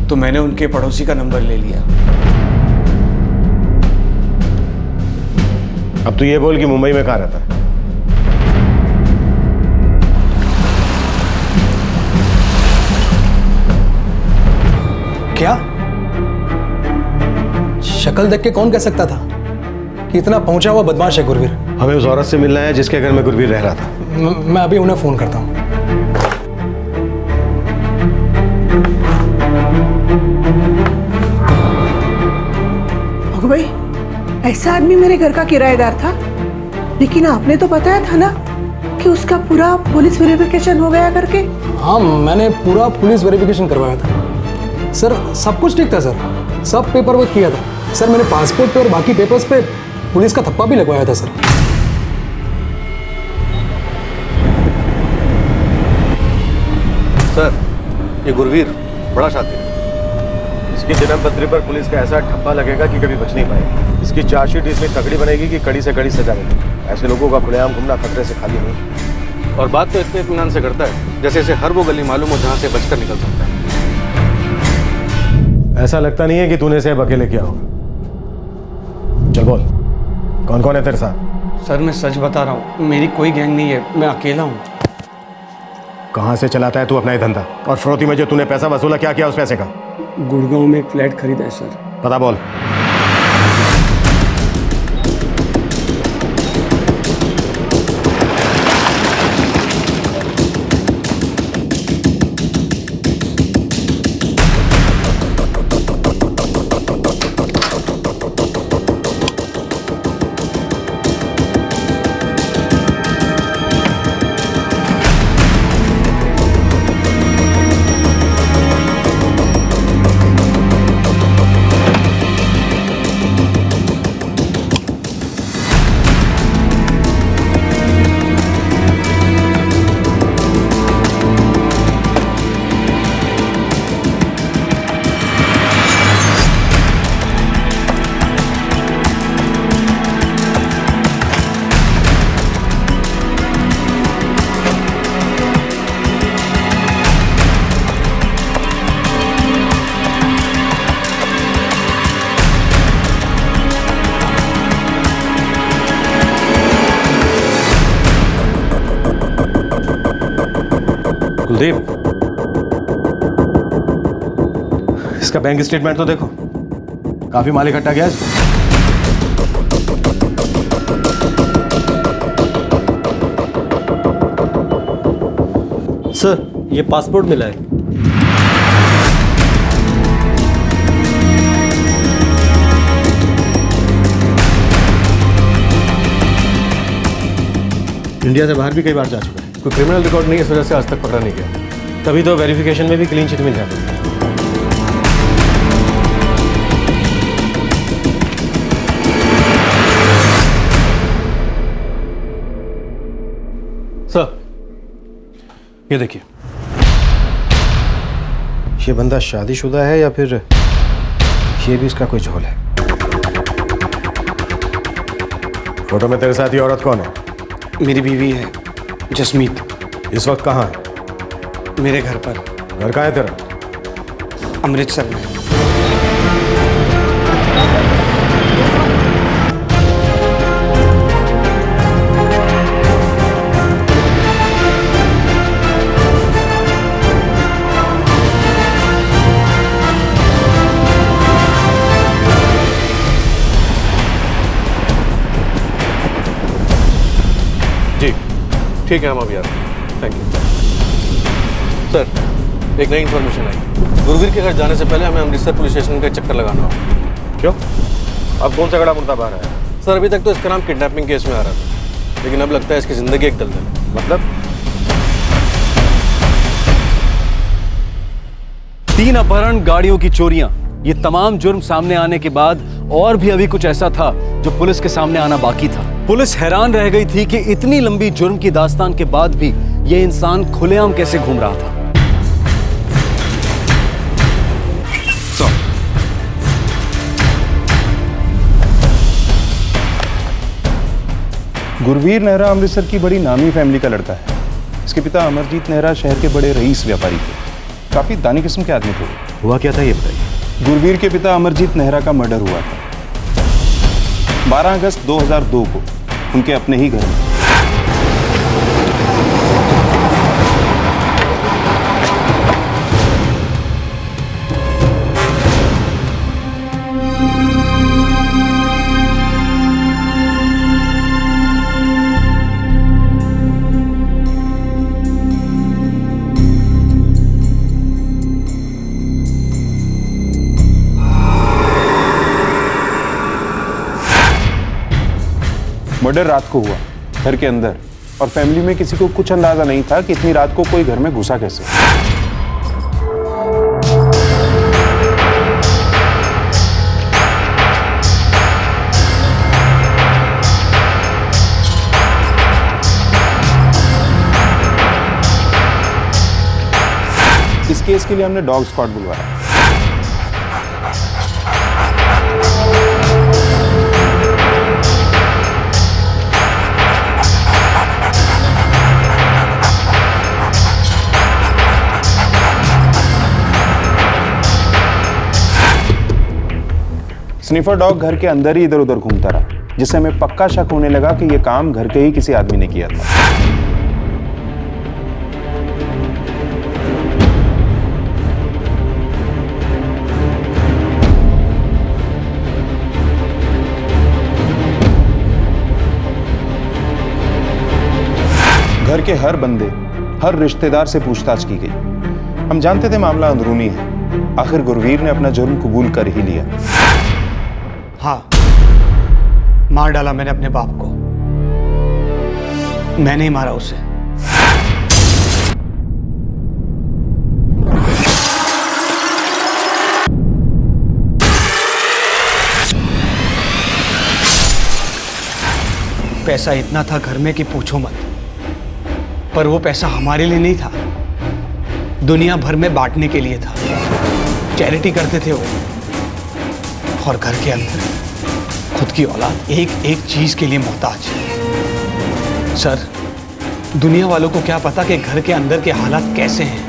तो मैंने उनके पड़ोसी का नंबर ले लिया। अब तू ये बोल कि मुंबई में कहाँ रहता है? क्या? शक्ल देख के कौन कह सकता था कि इतना पहुंचा हुआ बदमाश है गुरवीर? हमें उस औरत से मिलना है जिसके घर में गुरवीर रह रहा था। मैं अभी उन्हें फोन करता हूं। भाई, ऐसा आदमी मेरे घर का किराएदार था, लेकिन आपने तो बताया था ना कि उसका पूरा पुलिस वेरिफिकेशन हो गया करके। हाँ, मैंने पूरा पुलिस वेरिफिकेशन करवाया था सर, सब कुछ ठीक था सर, सब पेपर वर्क किया था सर। मैंने पासपोर्ट पे और बाकी पेपर्स पे पुलिस का थप्पा भी लगवाया था सर। सर, ये गुरवीर बड़ा शातिर है, इसकी जन्मपत्री पर पुलिस का ऐसा ठप्पा लगेगा कि कभी बच नहीं पाएगी। इसकी चार्जशीट इतनी तगड़ी बनेगी कि कड़ी से कड़ी सजा मिलेगी। ऐसे लोगों का खुलेआम घूमना खतरे से खाली नहीं। और बात तो इतने इत्मीनान से करता है जैसे इसे हर वो गली मालूम हो जहाँ से बचकर निकल सकता है। ऐसा लगता नहीं है कि तूने इसे अब अकेले किया होगा। चल बोल, कौन कौन है तेरे साथ? सर मैं सच बता रहा हूँ, मेरी कोई गैंग नहीं है, मैं अकेला हूँ। कहाँ से चलाता है तू अपना ये धंधा? और फिरौती में जो तूने पैसा वसूला, क्या किया उस पैसे का? गुड़गांव में एक फ्लैट खरीदा है सर। पता बोल। कुलदीप, इसका बैंक स्टेटमेंट तो देखो, काफी माल इकट्ठा गया है। सर ये पासपोर्ट मिला है। इंडिया से बाहर भी कई बार जा चुका है। कोई क्रिमिनल रिकॉर्ड नहीं है, इस वजह से आज तक पकड़ा नहीं गया। तभी तो वेरिफिकेशन में भी क्लीन चिट मिल जाती है। सर ये देखिए, ये बंदा शादीशुदा है या फिर ये भी इसका कोई झोल है? फोटो में तेरे साथ ये औरत कौन है? मेरी बीवी है जसमीत। इस वक्त कहाँ है? मेरे घर पर। घर कहाँ है तेरा? अमृतसर में। जी ठीक है, हम अभी आते हैं। Thank you sir. एक नई इन्फॉर्मेशन आई, गुरवीर के घर जाने से पहले हमें अमृतसर पुलिस स्टेशन का चक्कर लगाना होगा। क्यों? अब कौन सा गड़ा मुर्दा बाहर आया? सर अभी तक तो इसका नाम किडनैपिंग केस में आ रहा था, लेकिन अब लगता है इसकी जिंदगी एक दलदल है। मतलब? 3 अपहरण, गाड़ियों की चोरियां, ये तमाम जुर्म सामने आने के बाद और भी अभी कुछ ऐसा था जो पुलिस के सामने आना बाकी था। पुलिस हैरान रह गई थी कि इतनी लंबी जुर्म की दास्तान के बाद भी ये इंसान खुलेआम कैसे घूम रहा था। गुरवीर नेहरा अमृतसर की बड़ी नामी फैमिली का लड़का है। इसके पिता अमरजीत नेहरा शहर के बड़े रईस व्यापारी थे, काफी दानी किस्म के आदमी थे। हुआ क्या था ये बताइए। गुरवीर के पिता अमरजीत नेहरा का मर्डर हुआ था 12 अगस्त 2002 को उनके अपने ही घर में। मर्डर रात को हुआ घर के अंदर, और फैमिली में किसी को कुछ अंदाजा नहीं था कि इतनी रात को कोई घर में घुसा कैसे। इस केस के लिए हमने डॉग स्क्वाड बुलवाया। स्निफर डॉग घर के अंदर ही इधर उधर घूमता रहा, जिससे हमें पक्का शक होने लगा कि यह काम घर के ही किसी आदमी ने किया था। घर के हर बंदे, हर रिश्तेदार से पूछताछ की गई। हम जानते थे मामला अंदरूनी है। आखिर गुरवीर ने अपना जुर्म कबूल कर ही लिया। हाँ, मार डाला मैंने अपने बाप को। मैंने ही मारा उसे। पैसा इतना था घर में कि पूछो मत, पर वो पैसा हमारे लिए नहीं था, दुनिया भर में बांटने के लिए था। चैरिटी करते थे वो, और घर के अंदर खुद की औलाद एक एक चीज के लिए मोहताज। सर, दुनिया वालों को क्या पता कि घर के अंदर के हालात कैसे हैं।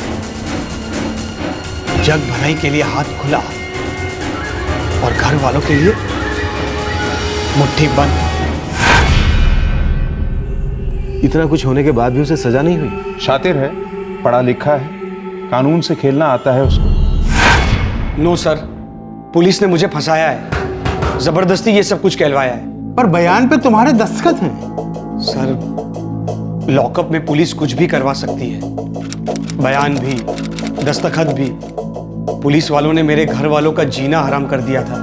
जग भराई के लिए हाथ खुला और घर वालों के लिए मुट्ठी बंद। इतना कुछ होने के बाद भी उसे सजा नहीं हुई? शातिर है, पढ़ा लिखा है, कानून से खेलना आता है उसको। नो सर, पुलिस ने मुझे फंसाया है, जबरदस्ती ये सब कुछ कहलवाया है। पर बयान पे तुम्हारे दस्तखत हैं। सर, लॉकअप में पुलिस कुछ भी करवा सकती है, बयान भी, दस्तखत भी। पुलिस वालों ने मेरे घर वालों का जीना हराम कर दिया था।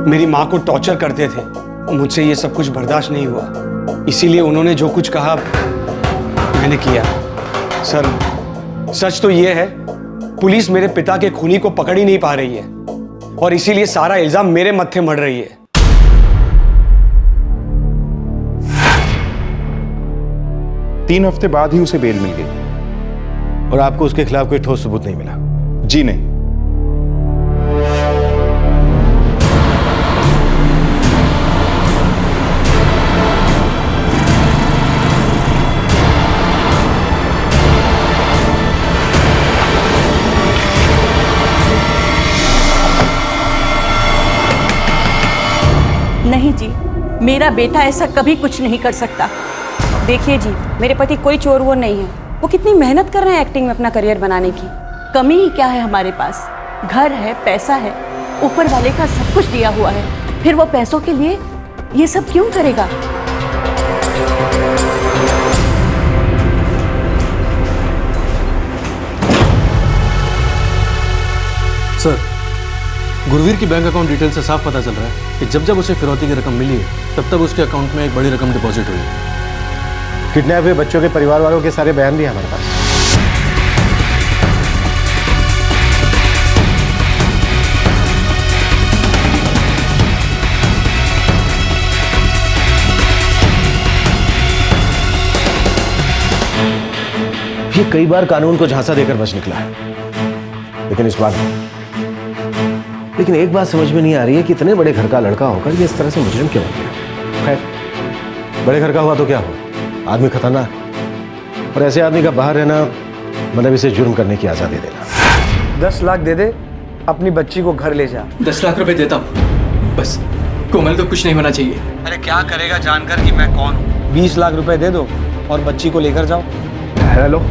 मेरी माँ को टॉर्चर करते थे, मुझसे ये सब कुछ बर्दाश्त नहीं हुआ, इसीलिए उन्होंने जो कुछ कहा मैंने किया। सर, सच तो ये है, पुलिस मेरे पिता के खूनी को पकड़ ही नहीं पा रही है, और इसीलिए सारा इल्जाम मेरे मत्थे मढ़ रही है। 3 हफ्ते बाद ही उसे बेल मिल गई। और आपको उसके खिलाफ कोई ठोस सबूत नहीं मिला? जी नहीं। नहीं जी, मेरा बेटा ऐसा कभी कुछ नहीं कर सकता। देखिए जी, मेरे पति कोई चोर वोर नहीं है। वो कितनी मेहनत कर रहे हैं एक्टिंग में अपना करियर बनाने की। कमी ही क्या है हमारे पास? घर है, पैसा है, ऊपर वाले का सब कुछ दिया हुआ है। फिर वो पैसों के लिए ये सब क्यों करेगा? सर, गुरवीर की बैंक अकाउंट डिटेल से साफ पता चल रहा है कि जब जब उसे फिरौती की रकम मिली है, तब तब उसके अकाउंट में एक बड़ी रकम डिपॉजिट हुई है। किडनैप हुए बच्चों के परिवार वालों के सारे बयान भी हमारे पास। ये कई बार कानून को झांसा देकर बच निकला है, लेकिन इस बार नहीं। लेकिन एक बात समझ में नहीं आ रही है कि इतने बड़े घर का लड़का होकर ये इस तरह से मुजरिम क्यों हो गया? खैर, बड़े घर का हुआ तो क्या हो, आदमी खतरनाक, और ऐसे आदमी का बाहर रहना मतलब इसे जुर्म करने की आज़ादी देना। 10 लाख दे दे, अपनी बच्ची को घर ले जा। 10 लाख रुपए देता हूँ, बस कोमल को कुछ नहीं होना चाहिए। अरे क्या करेगा जानकर कि मैं कौन हूँ? 20 लाख रुपए दे दो और बच्ची को लेकर जाओ। हेलो,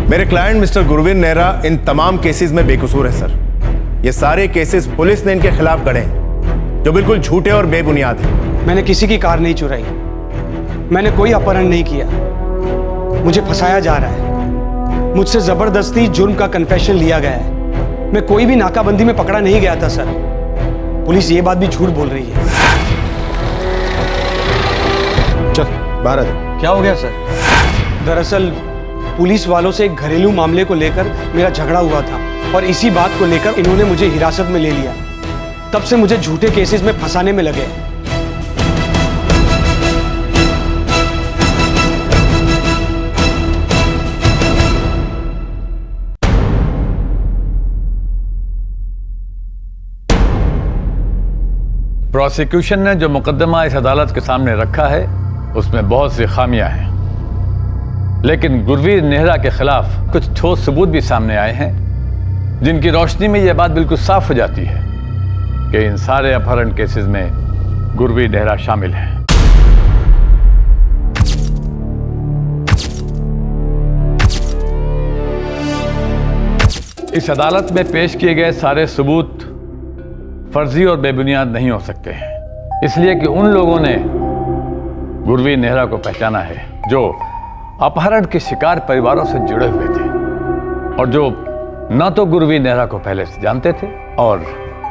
मेरे क्लाइंट मिस्टर गुरवीर नेहरा इन तमाम केसेस में बेकसूर है सर। ये सारे केसेस पुलिस ने इनके खिलाफ गढ़े हैं, जो बिल्कुल झूठे और बेबुनियाद हैं। मैंने किसी की कार नहीं चुराई, मैंने कोई अपहरण नहीं किया, मुझे फंसाया जा रहा है, मुझसे जबरदस्ती जुर्म का कन्फेशन लिया गया है। मैं कोई भी नाकाबंदी में पकड़ा नहीं गया था सर। पुलिस ये बात भी झूठ बोल रही है। चल बाहर आ जा। क्या हो गया सर? दरअसल पुलिस वालों से एक घरेलू मामले को लेकर मेरा झगड़ा हुआ था, और इसी बात को लेकर इन्होंने मुझे हिरासत में ले लिया। तब से मुझे झूठे केसेस में फंसाने में लगे। प्रोसिक्यूशन ने जो मुकदमा इस अदालत के सामने रखा है उसमें बहुत सी खामियां हैं, लेकिन गुरवीर नेहरा के खिलाफ कुछ ठोस सबूत भी सामने आए हैं जिनकी रोशनी में यह बात बिल्कुल साफ हो जाती है कि इन सारे अपहरण केसेस में गुरवीर नेहरा शामिल है। इस अदालत में पेश किए गए सारे सबूत फर्जी और बेबुनियाद नहीं हो सकते हैं, इसलिए कि उन लोगों ने गुरवीर नेहरा को पहचाना है जो अपहरण के शिकार परिवारों से जुड़े हुए थे और जो न तो गुरवीर नेहरा को पहले से जानते थे और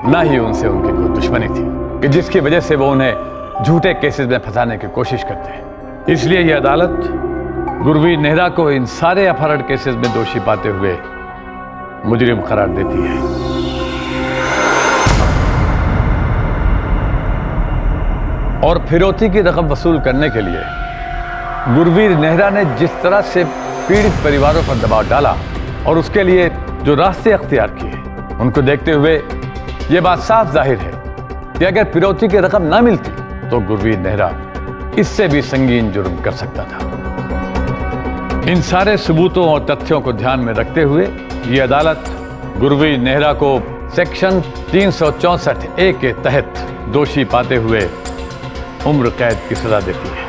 न ही उनसे उनकी कोई दुश्मनी थी कि जिसकी वजह से वो उन्हें झूठे केसेस में फंसाने की कोशिश करते हैं। इसलिए यह अदालत गुरवीर नेहरा को इन सारे अपहरण केसेस में दोषी पाते हुए मुजरिम करार देती है। और फिरौती की रकम वसूल करने के लिए गुरवीर नेहरा ने जिस तरह से पीड़ित परिवारों पर दबाव डाला और उसके लिए जो रास्ते अख्तियार किए, उनको देखते हुए यह बात साफ जाहिर है कि अगर फिरौती की रकम ना मिलती तो गुरवीर नेहरा इससे भी संगीन जुर्म कर सकता था। इन सारे सबूतों और तथ्यों को ध्यान में रखते हुए ये अदालत गुरवीर नेहरा को सेक्शन 364A के तहत दोषी पाते हुए उम्र कैद की सजा देती है।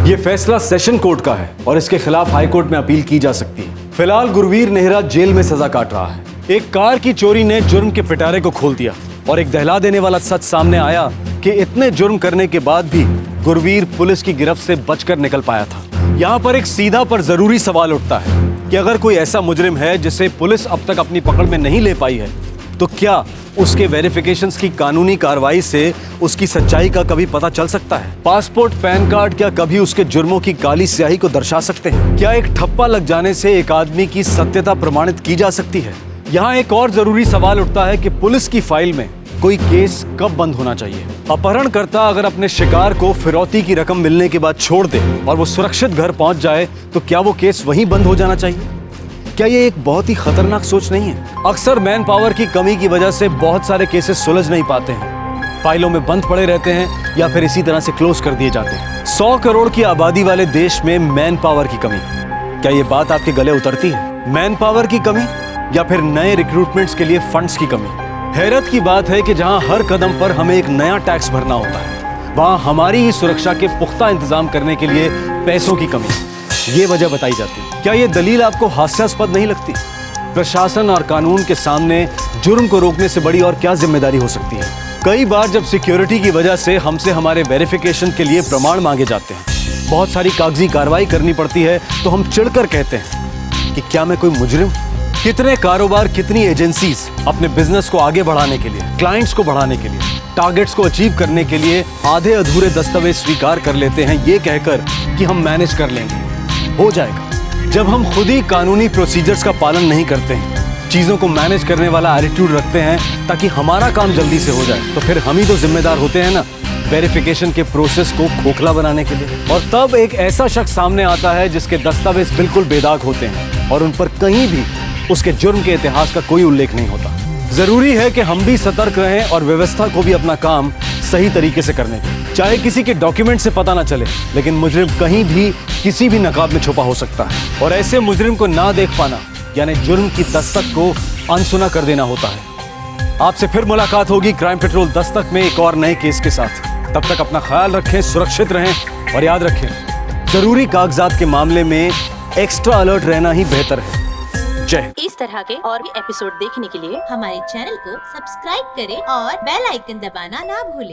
यह फैसला सेशन कोर्ट का है और इसके खिलाफ हाई कोर्ट में अपील की जा सकती है। फिलहाल गुरवीर नेहरा जेल में सजा काट रहा है। एक कार की चोरी ने जुर्म के पिटारे को खोल दिया और एक दहला देने वाला सच सामने आया कि इतने जुर्म करने के बाद भी गुरवीर पुलिस की गिरफ्त से बचकर निकल पाया था। यहाँ पर एक सीधा पर जरूरी सवाल उठता है कि अगर कोई ऐसा मुजरिम है जिसे पुलिस अब तक अपनी पकड़ में नहीं ले पाई है, तो क्या उसके वेरिफिकेशंस की कानूनी कार्रवाई से उसकी सच्चाई का कभी पता चल सकता है? पासपोर्ट, पैन कार्ड क्या कभी उसके जुर्मों की काली स्याही को दर्शा सकते हैं? क्या एक ठप्पा लग जाने से एक आदमी की सत्यता प्रमाणित की जा सकती है? यहाँ एक और जरूरी सवाल उठता है कि पुलिस की फाइल में कोई केस कब बंद होना चाहिए? अपहरणकर्ता अगर अपने शिकार को फिरौती की रकम मिलने के बाद छोड़ दे और वो सुरक्षित घर पहुंच जाए, तो क्या वो केस वहीं बंद हो जाना चाहिए? क्या ये एक बहुत ही खतरनाक सोच नहीं है? अक्सर मैन पावर की कमी की वजह से बहुत सारे केसेस सुलझ नहीं पाते हैं, फाइलों में बंद पड़े रहते हैं या फिर इसी तरह से क्लोज कर दिए जाते हैं। 100 करोड़ की आबादी वाले देश में मैन पावर की कमी, क्या ये बात आपके गले उतरती है? मैन पावर की कमी या फिर नए रिक्रूटमेंट्स के लिए फंड्स की कमी? हैरत की बात है कि जहां हर कदम पर हमें एक नया टैक्स भरना होता है, वहां हमारी ही सुरक्षा के पुख्ता इंतजाम करने के लिए पैसों की कमी, ये वजह बताई जाती है। क्या ये दलील आपको हास्यास्पद नहीं लगती? प्रशासन और कानून के सामने जुर्म को रोकने से बड़ी और क्या जिम्मेदारी हो सकती है? कई बार जब सिक्योरिटी की वजह से हमसे हमारे वेरिफिकेशन के लिए प्रमाण मांगे जाते हैं, बहुत सारी कागजी कार्रवाई करनी पड़ती है, तो हम चिढ़कर कहते हैं कि क्या मैं कोई मुजरिम? कितने कारोबार, कितनी एजेंसीज अपने बिजनेस को आगे बढ़ाने के लिए, क्लाइंट्स को बढ़ाने के लिए, टारगेट्स को अचीव करने के लिए आधे अधूरे दस्तावेज स्वीकार कर लेते हैं ये कहकर कि हम मैनेज कर लेंगे, हो जाएगा। जब हम खुद ही कानूनी प्रोसीजर्स का पालन नहीं करते हैं, चीजों को मैनेज करने वाला एटीट्यूड रखते हैं ताकि हमारा काम जल्दी से हो जाए, तो फिर हम ही तो जिम्मेदार होते हैं ना वेरिफिकेशन के प्रोसेस को खोखला बनाने के लिए। और तब एक ऐसा शख्स सामने आता है जिसके दस्तावेज बिल्कुल बेदाग होते हैं और उन पर कहीं भी उसके जुर्म के इतिहास का कोई उल्लेख नहीं होता। जरूरी है कि हम भी सतर्क रहें और व्यवस्था को भी अपना काम सही तरीके से करने दें। चाहे किसी के डॉक्यूमेंट से पता ना चले, लेकिन मुजरिम कहीं भी किसी भी नकाब में छुपा हो सकता है और ऐसे मुजरिम को ना देख पाना यानी जुर्म की दस्तक को अनसुना कर देना होता है। आपसे फिर मुलाकात होगी क्राइम पेट्रोल दस्तक में एक और नए केस के साथ। तब तक अपना ख्याल रखें, सुरक्षित रहें और याद रखें, जरूरी कागजात के मामले में एक्स्ट्रा अलर्ट रहना ही बेहतर है। जय। इस तरह के और भी एपिसोड देखने के लिए हमारे चैनल को सब्सक्राइब करें और बेल आइकन दबाना ना भूलें।